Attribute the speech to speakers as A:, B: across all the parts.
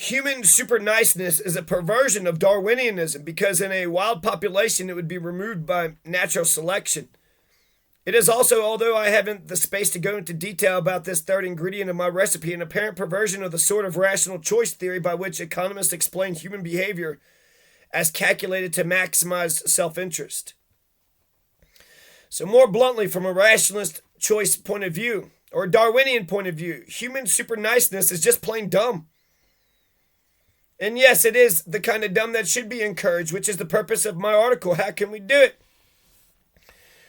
A: Human super niceness is a perversion of Darwinianism because in a wild population it would be removed by natural selection. It is also, although I haven't the space to go into detail about this third ingredient of my recipe, an apparent perversion of the sort of rational choice theory by which economists explain human behavior as calculated to maximize self interest. So, more bluntly, from a rationalist choice point of view, or a Darwinian point of view, human super niceness is just plain dumb. And yes, it is the kind of dumb that should be encouraged, which is the purpose of my article. How can we do it?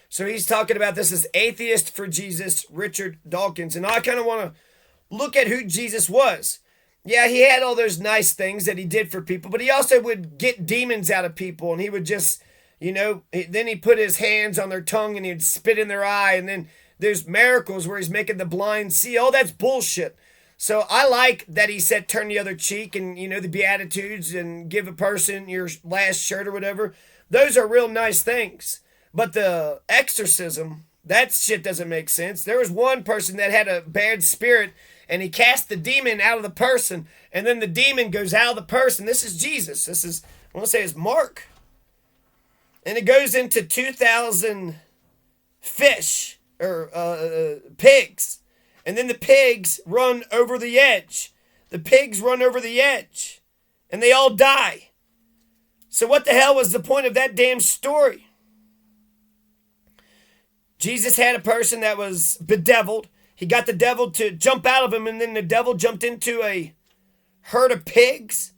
A: So he's talking about this as Atheist for Jesus, Richard Dawkins. And I kind of want to look at who Jesus was. Yeah, he had all those nice things that he did for people, but he also would get demons out of people, and he would just, then he put his hands on their tongue and he'd spit in their eye, and then there's miracles where he's making the blind see. Oh, that's bullshit. So I like that he said turn the other cheek and, the Beatitudes and give a person your last shirt or whatever. Those are real nice things. But the exorcism, that shit doesn't make sense. There was one person that had a bad spirit and he cast the demon out of the person and then the demon goes out of the person. This is Jesus. This is, I want to say it's Mark. And it goes into 2,000 fish or pigs. And then the pigs run over the edge. The pigs run over the edge. And they all die. So what the hell was the point of that damn story? Jesus had a person that was bedeviled. He got the devil to jump out of him, and then the devil jumped into a herd of pigs.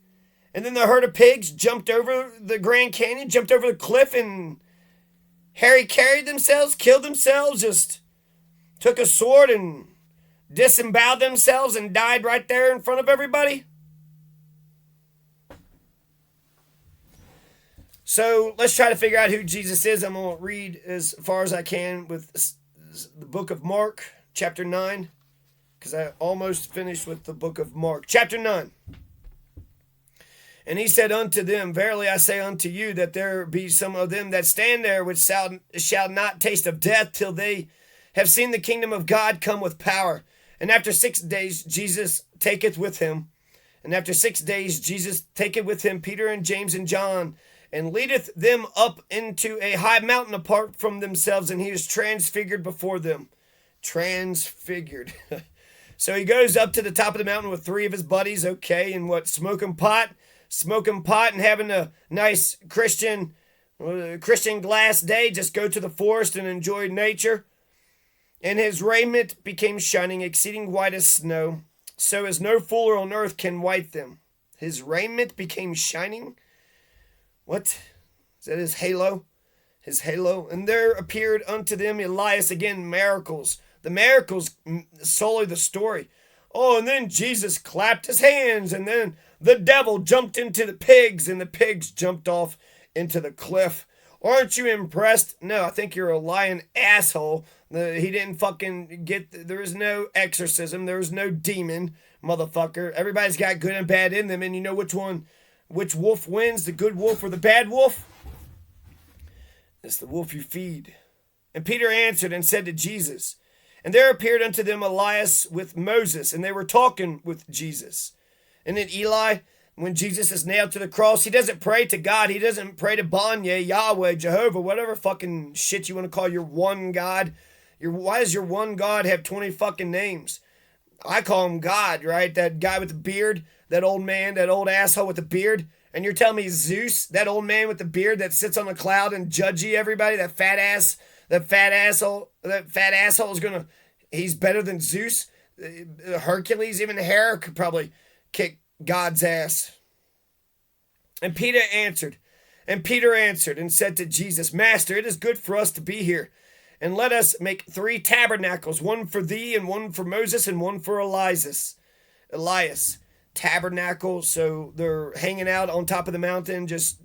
A: And then the herd of pigs jumped over the Grand Canyon, jumped over the cliff, and Harry carried themselves, killed themselves, just took a sword and disemboweled themselves and died right there in front of everybody. So let's try to figure out who Jesus is. I'm going to read as far as I can with the book of Mark, chapter 9, because I almost finished with the book of Mark. Chapter 9. And he said unto them, Verily I say unto you, that there be some of them that stand there which shall not taste of death till they have seen the kingdom of God come with power. And after 6 days Jesus taketh with him. And after 6 days Jesus taketh with him Peter and James and John, and leadeth them up into a high mountain apart from themselves, and he is transfigured before them. Transfigured. So he goes up to the top of the mountain with three of his buddies, okay, and smoking pot and having a nice Christian glass day, just go to the forest and enjoy nature. And his raiment became shining, exceeding white as snow, so as no fuller on earth can white them. His raiment became shining. What? Is that his halo? His halo. And there appeared unto them Elias, again, miracles. The miracles, solely the story. Oh, and then Jesus clapped his hands, and then the devil jumped into the pigs, and the pigs jumped off into the cliff. Aren't you impressed? No, I think you're a lying asshole. He didn't fucking get, there was no exorcism. There was no demon, motherfucker. Everybody's got good and bad in them, and you know which wolf wins, the good wolf or the bad wolf? It's the wolf you feed. And Peter answered and said to Jesus, and there appeared unto them Elias with Moses, and they were talking with Jesus. And then Eli, when Jesus is nailed to the cross, he doesn't pray to God. He doesn't pray to Banya, Yahweh, Jehovah, whatever fucking shit you want to call your one God. Why does your one God have 20 fucking names? I call him God, right? That guy with the beard, that old man, that old asshole with the beard. And you're telling me Zeus, that old man with the beard that sits on a cloud and judgy everybody, that fat asshole is gonna, he's better than Zeus? Hercules, even the hair could probably kick God's ass. And Peter answered and said to Jesus, Master, it is good for us to be here. And let us make 3 tabernacles, one for thee, and one for Moses, and one for Elias. Tabernacle, so they're hanging out on top of the mountain, just,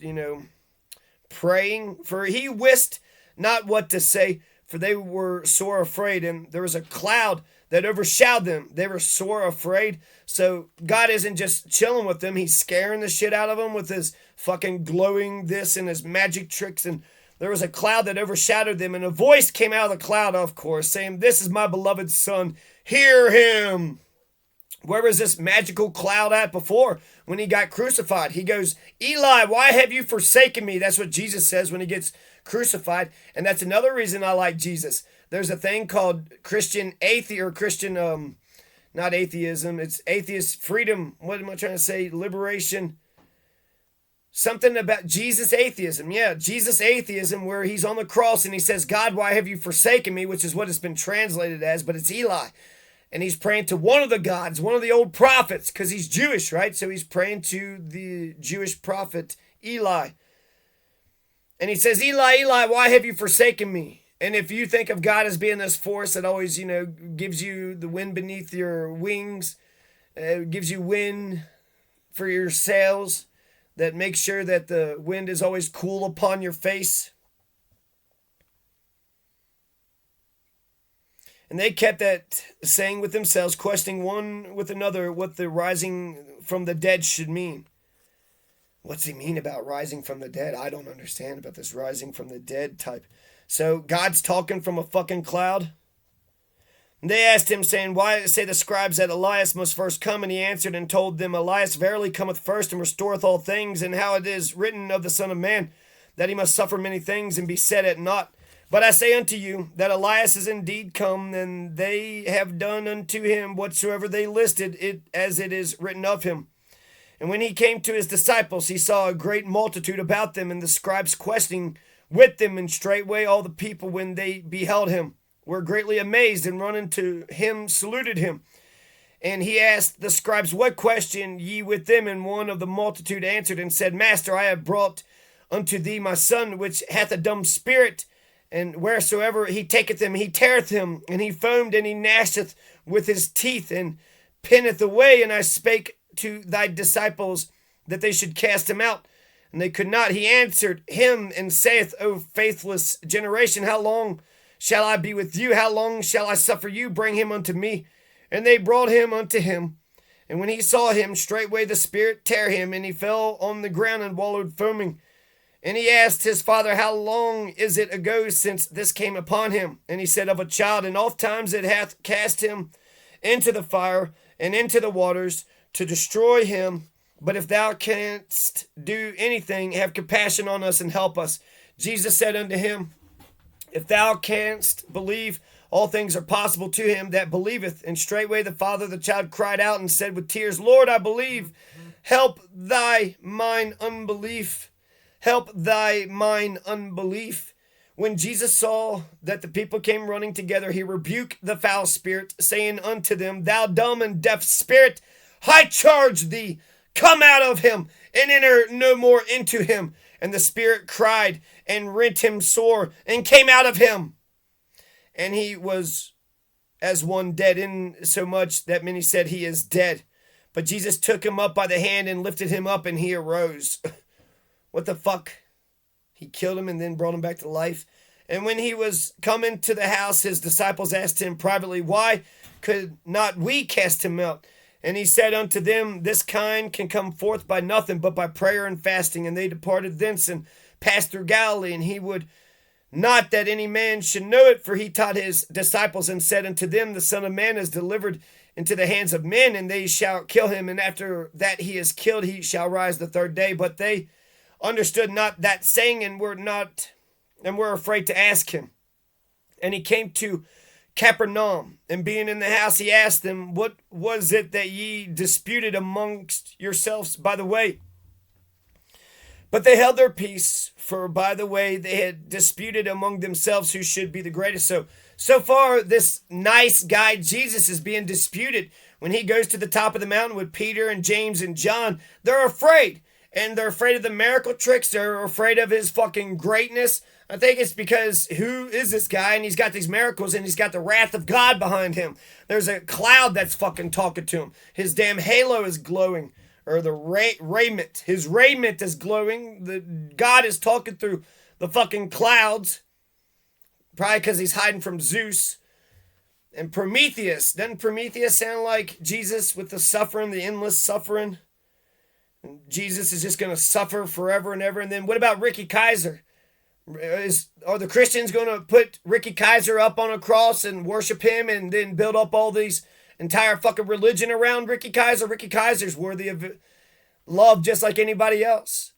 A: praying. For he wist not what to say, for they were sore afraid. And there was a cloud that overshadowed them. They were sore afraid. So God isn't just chilling with them. He's scaring the shit out of them with his fucking glowing this and his magic tricks. And there was a cloud that overshadowed them. And a voice came out of the cloud, of course, saying, This is my beloved son. Hear him. Where was this magical cloud at before when he got crucified? He goes, Eli, why have you forsaken me? That's what Jesus says when he gets crucified. And that's another reason I like Jesus. There's a thing called Christian atheism, or Christian, not atheism, it's atheist freedom. What am I trying to say? Liberation. Something about Jesus atheism. Yeah, Jesus atheism, where he's on the cross and he says, God, why have you forsaken me? Which is what it's been translated as, but it's Eli. And he's praying to one of the gods, one of the old prophets, because he's Jewish, right? So he's praying to the Jewish prophet Eli. And he says, Eli, Eli, why have you forsaken me? And if you think of God as being this force that always, gives you the wind beneath your wings, gives you wind for your sails, that makes sure that the wind is always cool upon your face. And they kept that saying with themselves, questioning one with another what the rising from the dead should mean. What's he mean about rising from the dead? I don't understand about this rising from the dead type. So God's talking from a fucking cloud. And they asked him, saying, why say the scribes that Elias must first come? And he answered and told them, Elias verily cometh first and restoreth all things, and how it is written of the Son of Man, that he must suffer many things and be set at naught. But I say unto you, that Elias is indeed come, and they have done unto him whatsoever they listed it, as it is written of him. And when he came to his disciples, he saw a great multitude about them, and the scribes questioning with them, and straightway all the people, when they beheld him, were greatly amazed, and running to him saluted him. And he asked the scribes, what question ye with them? And one of the multitude answered and said, Master, I have brought unto thee my son, which hath a dumb spirit, and wheresoever he taketh him, he teareth him, and he foamed, and he gnasheth with his teeth, and pinneth away. And I spake to thy disciples that they should cast him out, and they could not. He answered him and saith, O faithless generation, how long shall I be with you? How long shall I suffer you? Bring him unto me. And they brought him unto him. And when he saw him, straightway the spirit tear him, and he fell on the ground and wallowed foaming. And he asked his father, how long is it ago since this came upon him? And he said, of a child, and oft times it hath cast him into the fire and into the waters to destroy him. But if thou canst do anything, have compassion on us and help us. Jesus said unto him, if thou canst believe, all things are possible to him that believeth. And straightway the father of the child cried out and said with tears, Lord, I believe. Help thy mine unbelief. Help thy mine unbelief. When Jesus saw that the people came running together, he rebuked the foul spirit, saying unto them, thou dumb and deaf spirit, I charge thee, come out of him, and enter no more into him. And the spirit cried and rent him sore, and came out of him. And he was as one dead, in so much that many said, he is dead. But Jesus took him up by the hand and lifted him up, and he arose. What the fuck? He killed him and then brought him back to life. And when he was coming to the house, his disciples asked him privately, why could not we cast him out? And he said unto them, this kind can come forth by nothing but by prayer and fasting. And they departed thence and passed through Galilee. And he would not that any man should know it, for he taught his disciples and said unto them, the Son of Man is delivered into the hands of men, and they shall kill him. And after that he is killed, he shall rise the third day. But they understood not that saying, and were afraid to ask him. And he came to Capernaum, and being in the house, he asked them, what was it that ye disputed amongst yourselves by the way? But they held their peace, for by the way they had disputed among themselves who should be the greatest. So far, this nice guy Jesus is being disputed. When he goes to the top of the mountain with Peter and James and John, they're afraid. And they're afraid of the miracle tricks. They're afraid of his fucking greatness. I think it's because who is this guy? And he's got these miracles, and he's got the wrath of God behind him. There's a cloud that's fucking talking to him. His damn halo is glowing. Or the raiment. His raiment is glowing. The God is talking through the fucking clouds. Probably because he's hiding from Zeus. And Prometheus. Doesn't Prometheus sound like Jesus with the suffering, the endless suffering? Jesus is just going to suffer forever and ever. And then what about Ricky Kaiser? Are the Christians going to put Ricky Kaiser up on a cross and worship him and then build up all these entire fucking religion around Ricky Kaiser. Ricky Kaiser's worthy of love just like anybody else.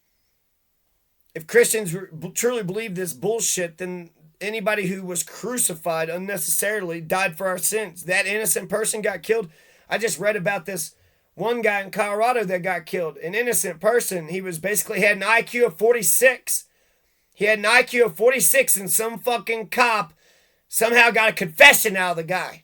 A: If Christians truly believe this bullshit, then anybody who was crucified unnecessarily died for our sins. That innocent person got killed. I just read about this one guy in Colorado that got killed. An innocent person. He was basically had an IQ of 46. He had an IQ of 46 and some fucking cop somehow got a confession out of the guy.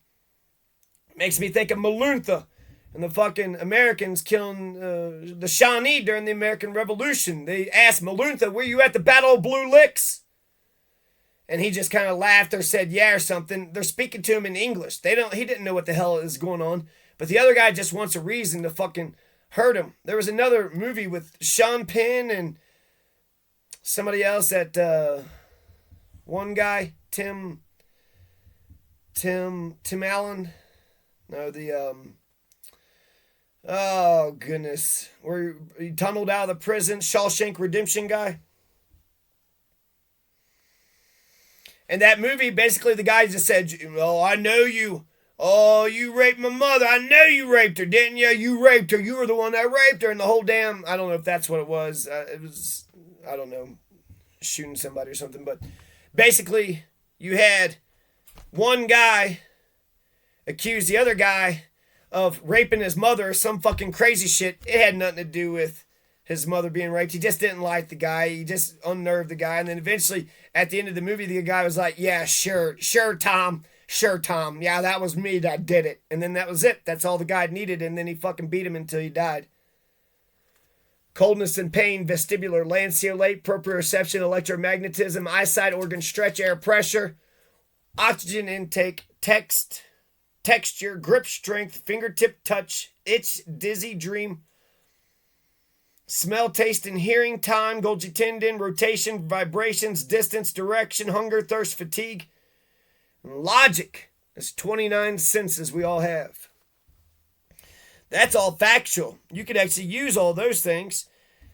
A: Makes me think of Malunta and the fucking Americans killing the Shawnee during the American Revolution. They asked Malunta, were you at the Battle of Blue Licks? And he just kind of laughed or said yeah or something. They're speaking to him in English. He didn't know what the hell is going on. But the other guy just wants a reason to fucking hurt him. There was another movie with Sean Penn and somebody else that one guy, Tim Allen. No, oh goodness. Where he tunneled out of the prison, Shawshank Redemption guy. And that movie, basically the guy just said, oh, I know you. Oh, you raped my mother. I know you raped her, didn't you? You raped her. You were the one that raped her. And the whole damn, I don't know if that's what it was. It was, I don't know, shooting somebody or something. But basically, you had one guy accuse the other guy of raping his mother or some fucking crazy shit. It had nothing to do with his mother being raped. He just didn't like the guy. He just unnerved the guy. And then eventually, at the end of the movie, the guy was like, yeah, sure, Tom. Sure, Tom. Yeah, that was me that did it. And then that was it. That's all the guy needed. And then he fucking beat him until he died. Coldness and pain, vestibular, lanceolate, proprioception, electromagnetism, eyesight, organ stretch, air pressure, oxygen intake, texture, grip strength, fingertip touch, itch, dizzy, dream, smell, taste, and hearing, time, Golgi tendon, rotation, vibrations, distance, direction, hunger, thirst, fatigue, logic. There's 29 senses we all have. That's all factual. You could actually use all those things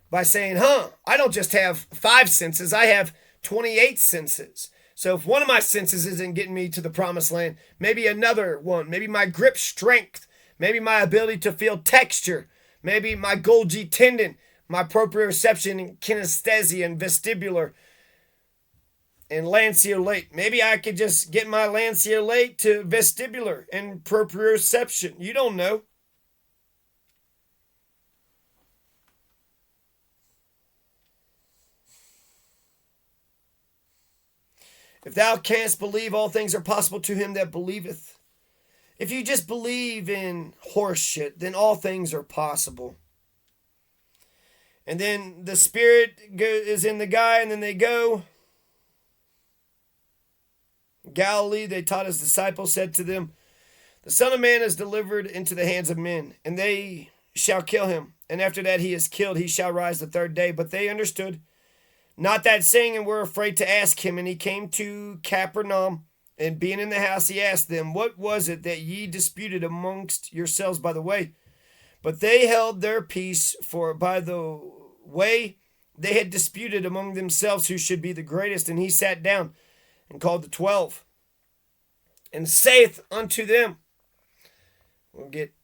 A: by saying, I don't just have 5 senses, I have 28 senses. So if one of my senses isn't getting me to the promised land, maybe another one, maybe my grip strength, maybe my ability to feel texture, maybe my Golgi tendon, my proprioception and kinesthesia and vestibular and lanceolate. Maybe I could just get my lanceolate to vestibular and proprioception. You don't know. If thou canst believe, all things are possible to him that believeth. If you just believe in horse shit, then all things are possible. And then the spirit is in the guy, and then they go. Galilee, they taught his disciples, said to them, the Son of Man is delivered into the hands of men, and they shall kill him. And after that he is killed, he shall rise the 3rd day. But they understood not that saying, and were afraid to ask him. And he came to Capernaum, and being in the house, he asked them, what was it that ye disputed amongst yourselves by the way? But they held their peace, for by the way they had disputed among themselves who should be the greatest. And he sat down and called the 12, and saith unto them, we'll get